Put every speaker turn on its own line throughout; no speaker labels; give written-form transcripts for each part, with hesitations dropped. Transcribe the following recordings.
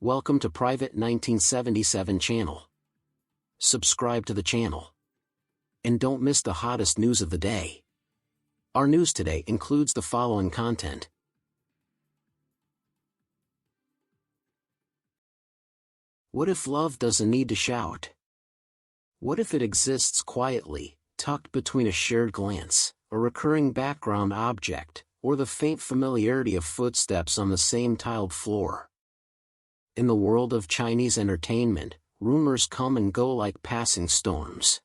Welcome to Private 1977 channel. Subscribe to the channel. And don't miss the hottest news of the day. Our news today includes the following content. What if love doesn't need to shout? What if it exists quietly, tucked between a shared glance, a recurring background object, or the faint familiarity of footsteps on the same tiled floor? In the world of Chinese entertainment, rumors come and go like passing storms.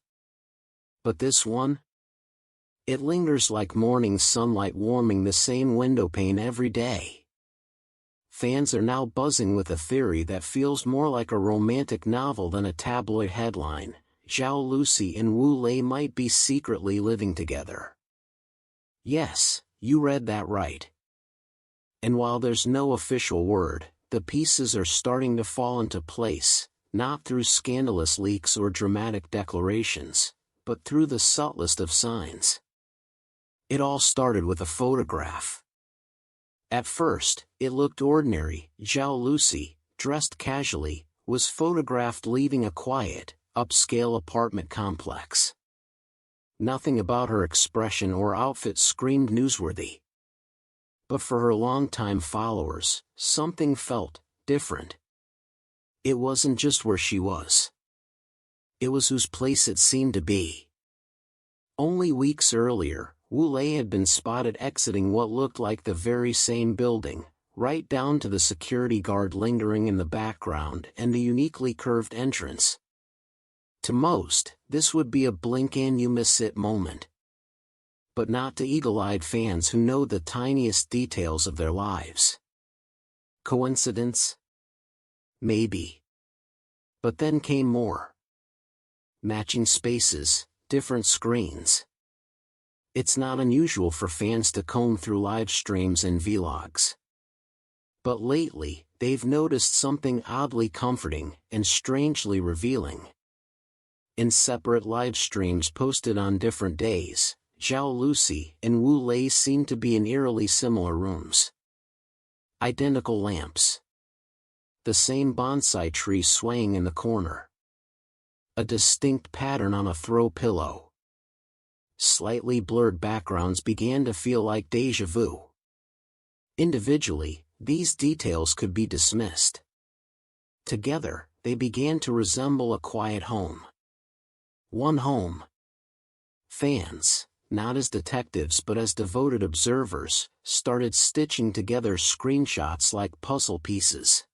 But this one? It lingers like morning sunlight warming the same windowpane every day. Fans are now buzzing with a theory that feels more like a romantic novel than a tabloid headline. Zhao Lusi and Wu Lei might be secretly living together. Yes, you read that right. And while there's no official word, the pieces are starting to fall into place, not through scandalous leaks or dramatic declarations, but through the subtlest of signs. It all started with a photograph. At first, it looked ordinary. Zhao Lusi, dressed casually, was photographed leaving a quiet, upscale apartment complex. Nothing about her expression or outfit screamed newsworthy. But for her longtime followers, something felt different. It wasn't just where she was. It was whose place it seemed to be. Only weeks earlier, Wu Lei had been spotted exiting what looked like the very same building, right down to the security guard lingering in the background and the uniquely curved entrance. To most, this would be a blink and you miss it moment. But not to eagle-eyed fans who know the tiniest details of their lives. Coincidence? Maybe. But then came more. Matching spaces, different screens. It's not unusual for fans to comb through live streams and vlogs. But lately, they've noticed something oddly comforting and strangely revealing. In separate live streams posted on different days, Zhao Lusi and Wu Lei seem to be in eerily similar rooms. Identical lamps. The same bonsai tree swaying in the corner. A distinct pattern on a throw pillow. Slightly blurred backgrounds began to feel like déjà vu. Individually, these details could be dismissed. Together, they began to resemble a quiet home. One home. Fans, not as detectives but as devoted observers, started stitching together screenshots like puzzle pieces.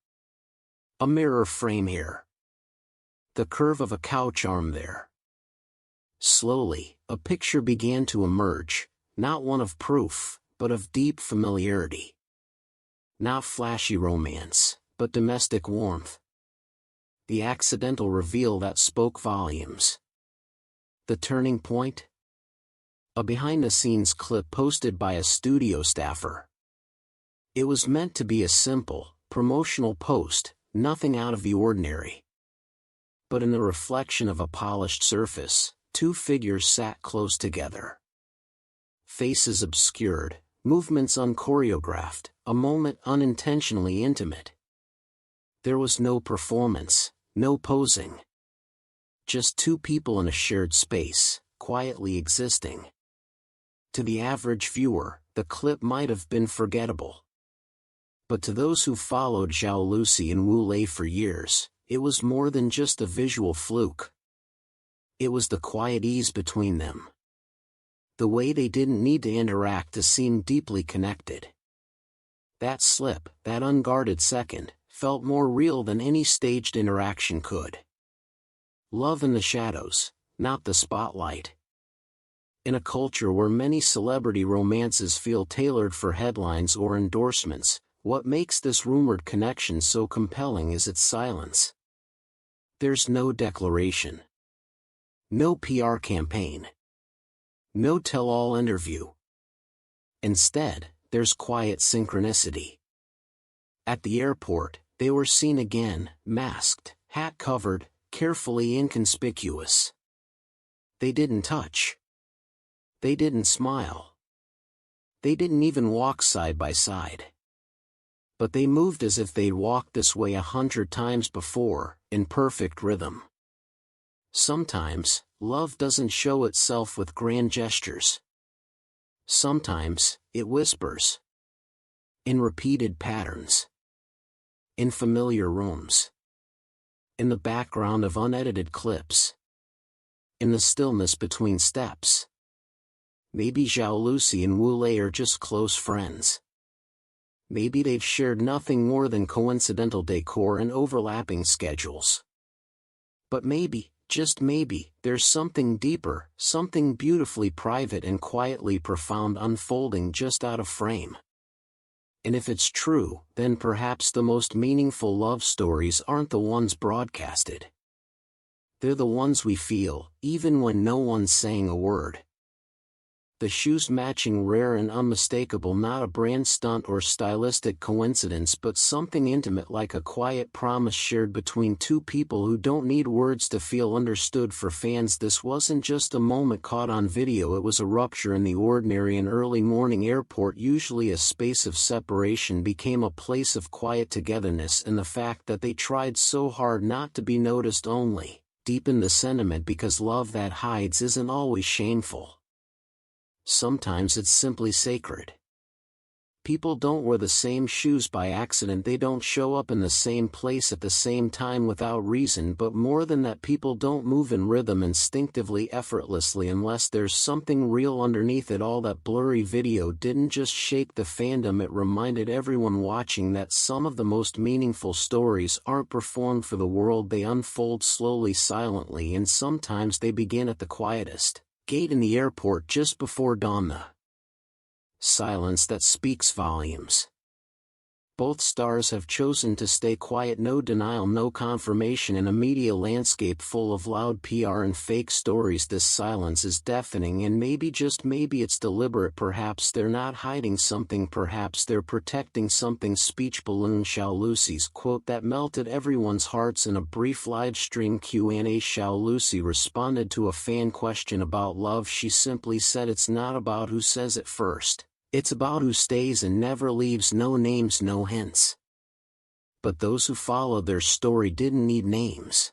A mirror frame here. The curve of a couch arm there. Slowly, a picture began to emerge, not one of proof, but of deep familiarity. Not flashy romance, but domestic warmth. The accidental reveal that spoke volumes. The turning point? A behind-the-scenes clip posted by a studio staffer. It was meant to be a simple, promotional post, nothing out of the ordinary. But in the reflection of a polished surface, two figures sat close together. Faces obscured, movements unchoreographed, a moment unintentionally intimate. There was no performance, no posing. Just two people in a shared space, quietly existing. To the average viewer, the clip might have been forgettable. But to those who followed Zhao Lusi and Wu Lei for years, it was more than just a visual fluke. It was the quiet ease between them. The way they didn't need to interact to seem deeply connected. That slip, that unguarded second, felt more real than any staged interaction could. Love in the shadows, not the spotlight. In a culture where many celebrity romances feel tailored for headlines or endorsements, what makes this rumored connection so compelling is its silence. There's no declaration. No PR campaign. No tell-all interview. Instead, there's quiet synchronicity. At the airport, they were seen again, masked, hat-covered, carefully inconspicuous. They didn't touch. They didn't smile. They didn't even walk side by side. But they moved as if they'd walked this way 100 times before, in perfect rhythm. Sometimes, love doesn't show itself with grand gestures. Sometimes, it whispers. In repeated patterns. In familiar rooms. In the background of unedited clips. In the stillness between steps. Maybe Zhao Lusi and Wu Lei are just close friends. Maybe they've shared nothing more than coincidental decor and overlapping schedules. But maybe, just maybe, there's something deeper, something beautifully private and quietly profound unfolding just out of frame. And if it's true, then perhaps the most meaningful love stories aren't the ones broadcasted. They're the ones we feel, even when no one's saying a word. The shoes matching, rare and unmistakable, not a brand stunt or stylistic coincidence, but something intimate, like a quiet promise shared between two people who don't need words to feel understood. For fans, this wasn't just a moment caught on video, it was a rupture in the ordinary. An early morning airport, usually a space of separation, became a place of quiet togetherness, and the fact that they tried so hard not to be noticed only deepened the sentiment, because love that hides isn't always shameful. Sometimes it's simply sacred. People don't wear the same shoes by accident, they don't show up in the same place at the same time without reason, but more than that, people don't move in rhythm instinctively, effortlessly, unless there's something real underneath it all. That blurry video didn't just shake the fandom, it reminded everyone watching that some of the most meaningful stories aren't performed for the world, they unfold slowly, silently, and sometimes they begin at the quietest gate in the airport just before dawn. The silence that speaks volumes. Both stars have chosen to stay quiet, no denial, no confirmation. In a media landscape full of loud PR and fake stories, this silence is deafening, and maybe, just maybe, it's deliberate. Perhaps they're not hiding something, perhaps they're protecting something. Speech balloon. Zhao Lusi's quote that melted everyone's hearts in a brief live stream Q&A. Zhao Lusi responded to a fan question about love. She simply said, "It's not about who says it first. It's about who stays and never leaves." No names, no hints. But those who followed their story didn't need names.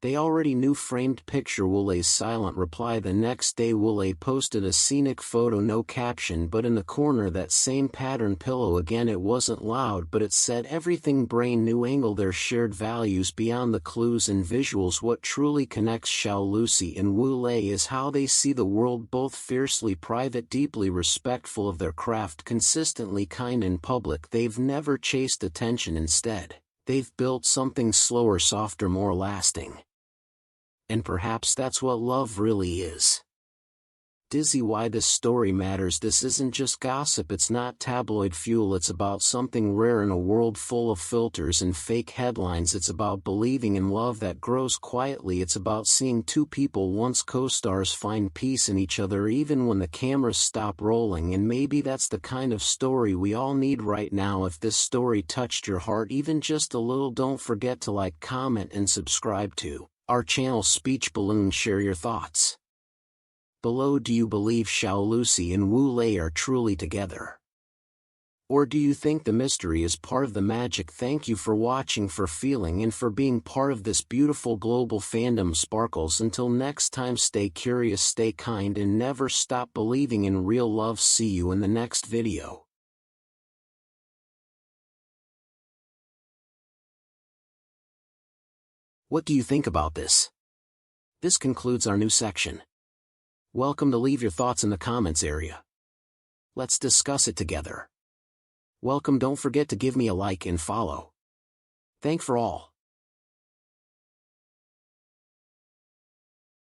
They already knew. Framed picture. Wu Lei's silent reply. The next day, Wu Lei posted a scenic photo, no caption, but in the corner that same pattern pillow again. It wasn't loud, but it said everything. Brain new angle. Their shared values beyond the clues and visuals. What truly connects Zhao Lusi and Wu Lei is how they see the world, both fiercely private, deeply respectful of their craft, consistently kind in public. They've never chased attention, instead, they've built something slower, softer, more lasting. And perhaps that's what love really is. Dizzy why this story matters. This isn't just gossip, it's not tabloid fuel, it's about something rare in a world full of filters and fake headlines. It's about believing in love that grows quietly. It's about seeing two people, once co-stars, find peace in each other even when the cameras stop rolling. And maybe that's the kind of story we all need right now. If this story touched your heart even just a little, don't forget to like, comment, and subscribe to our channel. Speech balloon. Share your thoughts below. Do you believe Zhao Lusi and Wu Lei are truly together? Or do you think the mystery is part of the magic? Thank you for watching, for feeling, and for being part of this beautiful global fandom. Sparkles. Until next time, stay curious, stay kind, and never stop believing in real love. See you in the next video. What do you think about this? This concludes our new section. Welcome to leave your thoughts in the comments area. Let's discuss it together. Welcome. Don't forget to give me a like and follow. Thank for all.